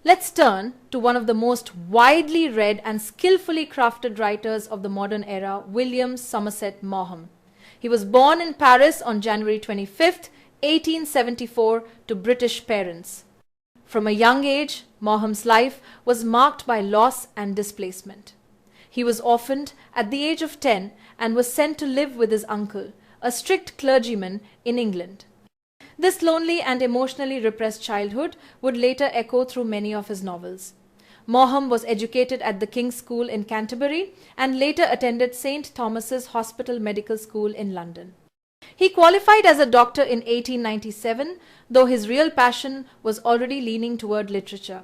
Let's turn to one of the most widely read and skillfully crafted writers of the modern era, William Somerset Maugham. He was born in Paris on January 25th, 1874, to British parents. From a young age, Maugham's life was marked by loss and displacement. He was orphaned at the age of 10 and was sent to live with his uncle, a strict clergyman in England. This lonely and emotionally repressed childhood would later echo through many of his novels. Maugham was educated at the King's School in Canterbury and later attended St. Thomas's Hospital Medical School in London. He qualified as a doctor in 1897, though his real passion was already leaning toward literature.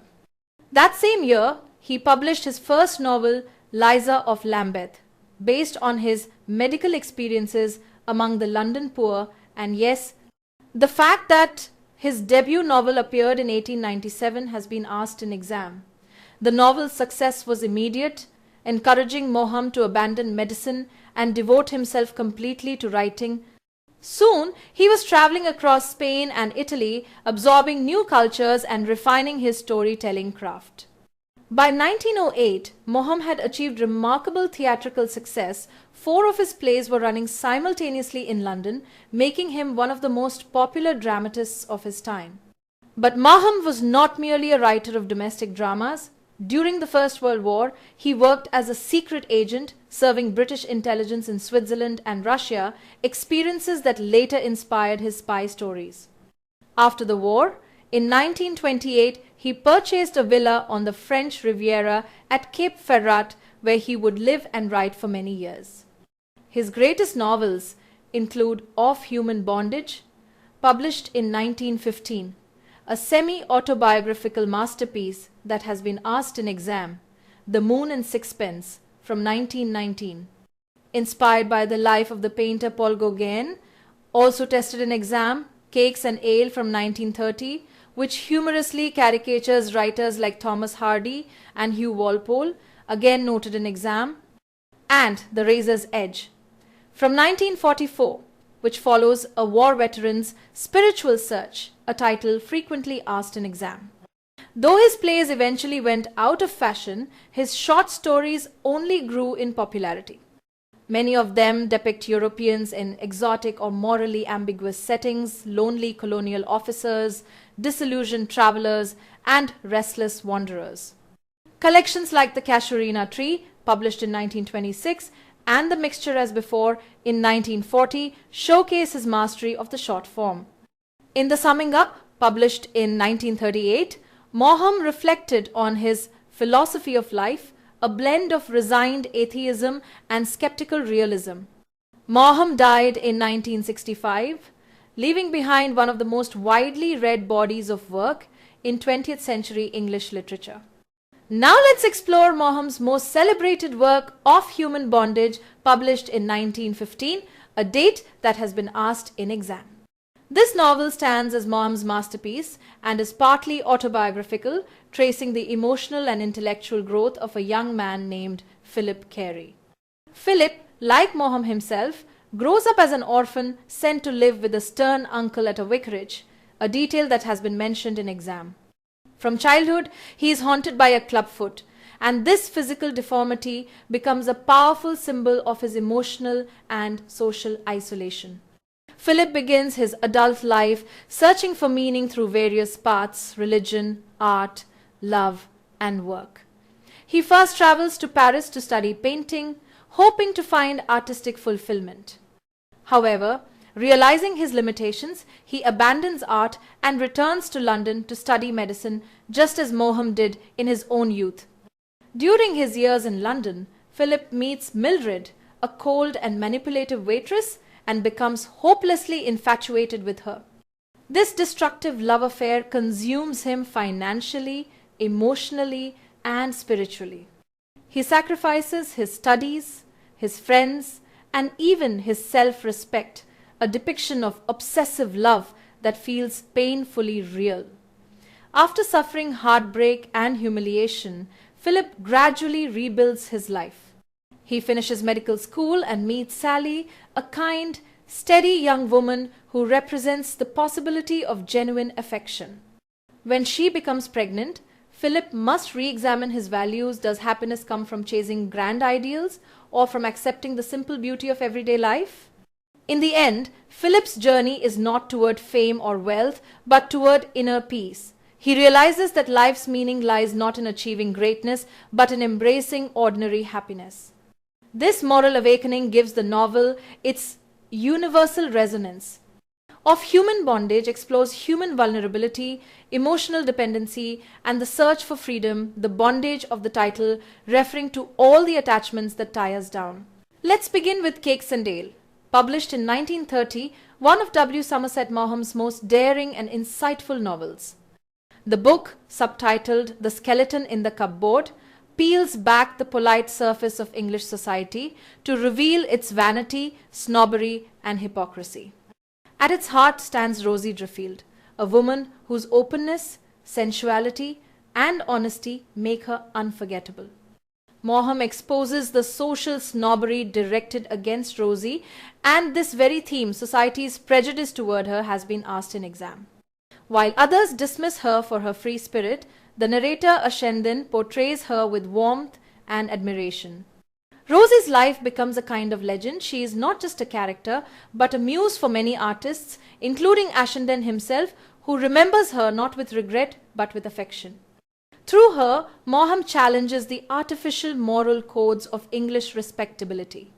That same year, he published his first novel, Liza of Lambeth, based on his medical experiences among the London poor, and yes, the fact that his debut novel appeared in 1897 has been asked in exam. The novel's success was immediate, encouraging Maugham to abandon medicine and devote himself completely to writing. Soon, he was traveling across Spain and Italy, absorbing new cultures and refining his storytelling craft. By 1908, Maugham had achieved remarkable theatrical success. 4 of his plays were running simultaneously in London, making him one of the most popular dramatists of his time. But Maugham was not merely a writer of domestic dramas. During the First World War, he worked as a secret agent, serving British intelligence in Switzerland and Russia, experiences that later inspired his spy stories. After the war, in 1928, he purchased a villa on the French Riviera at Cape Ferrat, where he would live and write for many years. His greatest novels include Of Human Bondage, published in 1915, a semi-autobiographical masterpiece that has been asked in exam, The Moon and Sixpence, from 1919, inspired by the life of the painter Paul Gauguin, also tested in exam, Cakes and Ale from 1930, which humorously caricatures writers like Thomas Hardy and Hugh Walpole, again noted in exam, and The Razor's Edge, from 1944, which follows a war veteran's spiritual search, a title frequently asked in exam. Though his plays eventually went out of fashion, his short stories only grew in popularity. Many of them depict Europeans in exotic or morally ambiguous settings, lonely colonial officers, disillusioned travelers, and restless wanderers. Collections like The Casuarina Tree, published in 1926, and The Mixture as Before in 1940 showcase his mastery of the short form. In The Summing Up, published in 1938, Maugham reflected on his philosophy of life, a blend of resigned atheism and skeptical realism. Maugham died in 1965, leaving behind one of the most widely read bodies of work in 20th century English literature. Now let's explore Maugham's most celebrated work, Of Human Bondage, published in 1915, a date that has been asked in exam. This novel stands as Maugham's masterpiece and is partly autobiographical, tracing the emotional and intellectual growth of a young man named Philip Carey. Philip, like Maugham himself, grows up as an orphan sent to live with a stern uncle at a vicarage, a detail that has been mentioned in exam. From childhood, he is haunted by a clubfoot, and this physical deformity becomes a powerful symbol of his emotional and social isolation. Philip begins his adult life searching for meaning through various paths: religion, art, love, and work. He first travels to Paris to study painting, hoping to find artistic fulfillment. However, realizing his limitations, he abandons art and returns to London to study medicine, just as Maugham did in his own youth. During his years in London, Philip meets Mildred, a cold and manipulative waitress, and becomes hopelessly infatuated with her. This destructive love affair consumes him financially, emotionally, and spiritually. He sacrifices his studies, his friends, and even his self-respect, a depiction of obsessive love that feels painfully real. After suffering heartbreak and humiliation, Philip gradually rebuilds his life. He finishes medical school and meets Sally, a kind, steady young woman who represents the possibility of genuine affection. When she becomes pregnant, Philip must re-examine his values. Does happiness come from chasing grand ideals or from accepting the simple beauty of everyday life? In the end, Philip's journey is not toward fame or wealth, but toward inner peace. He realizes that life's meaning lies not in achieving greatness, but in embracing ordinary happiness. This moral awakening gives the novel its universal resonance. Of Human Bondage explores human vulnerability, emotional dependency, and the search for freedom, the bondage of the title referring to all the attachments that tie us down. Let's begin with Cakes and Ale. Published in 1930, one of W. Somerset Maugham's most daring and insightful novels. The book, subtitled The Skeleton in the Cupboard, peels back the polite surface of English society to reveal its vanity, snobbery, and hypocrisy. At its heart stands Rosie Driffield, a woman whose openness, sensuality, and honesty make her unforgettable. Maugham exposes the social snobbery directed against Rosie, and this very theme, society's prejudice toward her, has been asked in exam. While others dismiss her for her free spirit, the narrator Ashendin portrays her with warmth and admiration. Rosie's life becomes a kind of legend. She is not just a character, but a muse for many artists, including Ashendin himself, who remembers her not with regret but with affection. Through her, Maugham challenges the artificial moral codes of English respectability.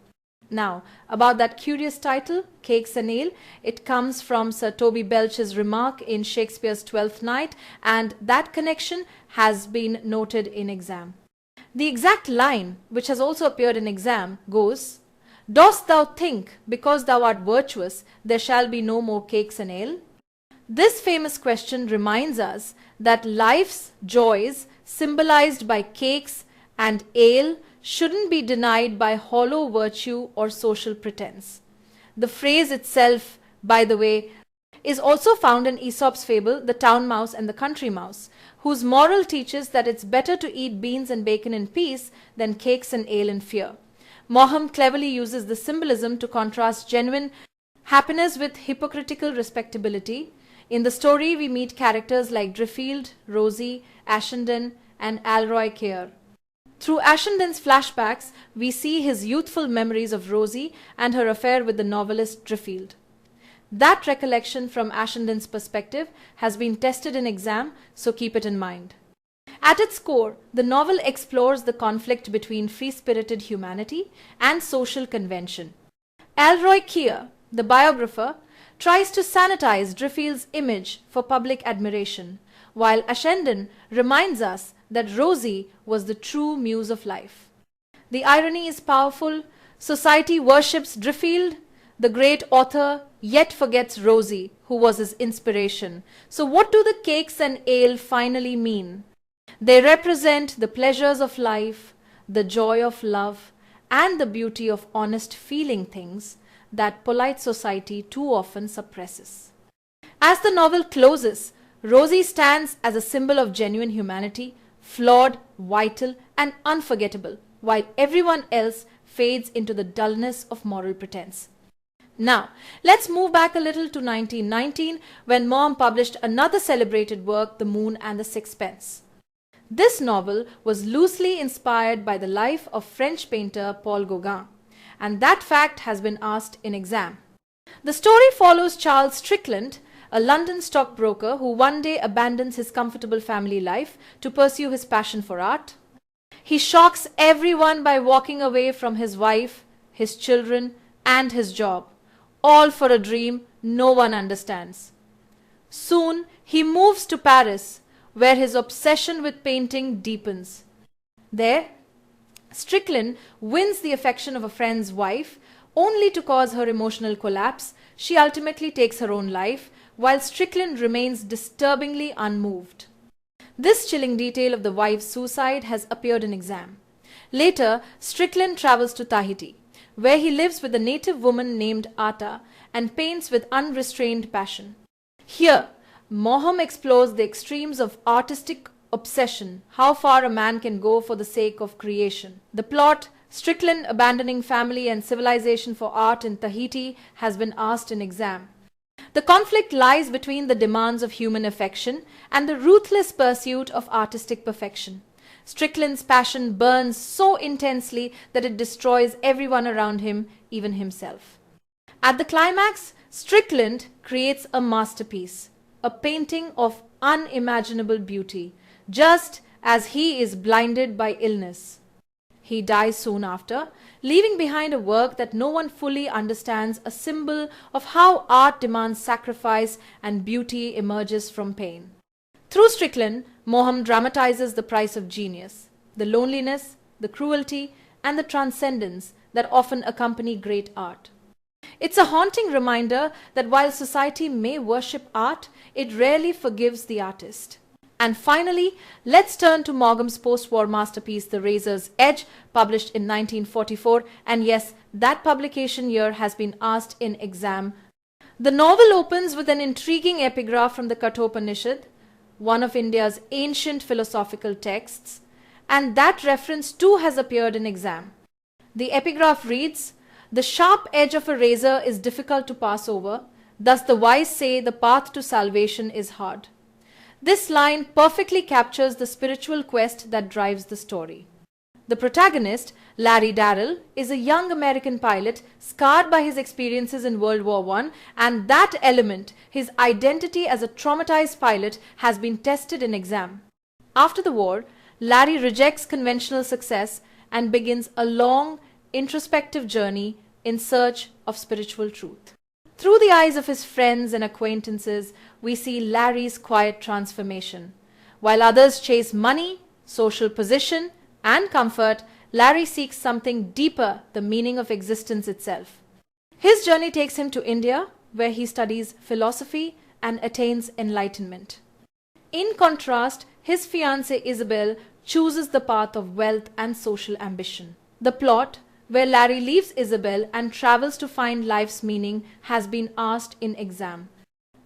Now, about that curious title, Cakes and Ale, it comes from Sir Toby Belch's remark in Shakespeare's Twelfth Night, and that connection has been noted in exam. The exact line, which has also appeared in exam, goes, "Dost thou think, because thou art virtuous, there shall be no more cakes and ale?" This famous question reminds us that life's joys, symbolized by cakes and ale, shouldn't be denied by hollow virtue or social pretense. The phrase itself, by the way, is also found in Aesop's fable, The Town Mouse and the Country Mouse, whose moral teaches that it's better to eat beans and bacon in peace than cakes and ale in fear. Maugham cleverly uses the symbolism to contrast genuine happiness with hypocritical respectability. In the story, we meet characters like Driffield, Rosie, Ashendin, and Alroy Keir. Through Ashendin's flashbacks, we see his youthful memories of Rosie and her affair with the novelist Driffield. That recollection from Ashendin's perspective has been tested in exam, so keep it in mind. At its core, the novel explores the conflict between free-spirited humanity and social convention. Alroy Keir, the biographer, tries to sanitize Driffield's image for public admiration, while Ashendin reminds us that Rosie was the true muse of life. The irony is powerful. Society worships Driffield, the great author, yet forgets Rosie, who was his inspiration. So what do the cakes and ale finally mean? They represent the pleasures of life, the joy of love, and the beauty of honest feeling things that polite society too often suppresses. As the novel closes, Rosie stands as a symbol of genuine humanity, flawed, vital, and unforgettable, while everyone else fades into the dullness of moral pretense. Now, let's move back a little to 1919, when Maugham published another celebrated work, The Moon and the Sixpence. This novel was loosely inspired by the life of French painter Paul Gauguin, and that fact has been asked in exam. The story follows Charles Strickland, a London stockbroker who one day abandons his comfortable family life to pursue his passion for art. He shocks everyone by walking away from his wife, his children, and his job, all for a dream no one understands. Soon he moves to Paris, where his obsession with painting deepens. There, Strickland wins the affection of a friend's wife, only to cause her emotional collapse. She ultimately takes her own life, while Strickland remains disturbingly unmoved. This chilling detail of the wife's suicide has appeared in exam. Later, Strickland travels to Tahiti, where he lives with a native woman named Ata and paints with unrestrained passion. Here, Maugham explores the extremes of artistic obsession, how far a man can go for the sake of creation. The plot, Strickland abandoning family and civilization for art in Tahiti, has been asked in exam. The conflict lies between the demands of human affection and the ruthless pursuit of artistic perfection. Strickland's passion burns so intensely that it destroys everyone around him, even himself. At the climax, Strickland creates a masterpiece, a painting of unimaginable beauty, just as he is blinded by illness. He dies soon after, leaving behind a work that no one fully understands, a symbol of how art demands sacrifice and beauty emerges from pain. Through Strickland, Maugham dramatizes the price of genius, the loneliness, the cruelty, and the transcendence that often accompany great art. It's a haunting reminder that while society may worship art, it rarely forgives the artist. And finally, let's turn to Maugham's post-war masterpiece, The Razor's Edge, published in 1944, and yes, that publication year has been asked in exam. The novel opens with an intriguing epigraph from the Kathopanishad, one of India's ancient philosophical texts, and that reference too has appeared in exam. The epigraph reads, "The sharp edge of a razor is difficult to pass over, thus the wise say the path to salvation is hard." This line perfectly captures the spiritual quest that drives the story. The protagonist, Larry Darrell, is a young American pilot scarred by his experiences in World War I, and that element, his identity as a traumatized pilot, has been tested in exam. After the war, Larry rejects conventional success and begins a long, introspective journey in search of spiritual truth. Through the eyes of his friends and acquaintances, we see Larry's quiet transformation. While others chase money, social position, and comfort, Larry seeks something deeper, the meaning of existence itself. His journey takes him to India, where he studies philosophy and attains enlightenment. In contrast, his fiancée Isabel chooses the path of wealth and social ambition. The plot, where Larry leaves Isabel and travels to find life's meaning, has been asked in exam.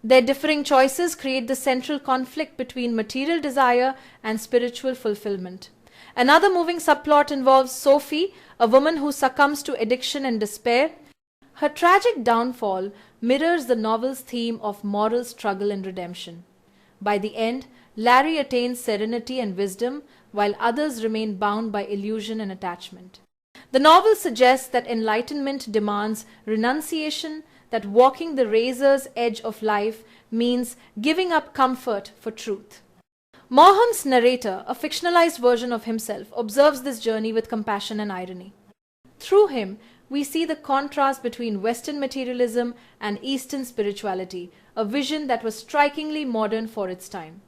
Their differing choices create the central conflict between material desire and spiritual fulfillment. Another moving subplot involves Sophie, a woman who succumbs to addiction and despair. Her tragic downfall mirrors the novel's theme of moral struggle and redemption. By the end, Larry attains serenity and wisdom, while others remain bound by illusion and attachment. The novel suggests that enlightenment demands renunciation, that walking the razor's edge of life means giving up comfort for truth. Maugham's narrator, a fictionalized version of himself, observes this journey with compassion and irony. Through him, we see the contrast between Western materialism and Eastern spirituality, a vision that was strikingly modern for its time.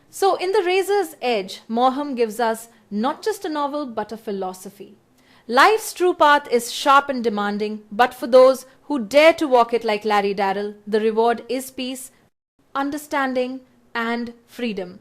So, in The Razor's Edge, Maugham gives us not just a novel but a philosophy. Life's true path is sharp and demanding, but for those who dare to walk it like Larry Darrell, the reward is peace, understanding, and freedom.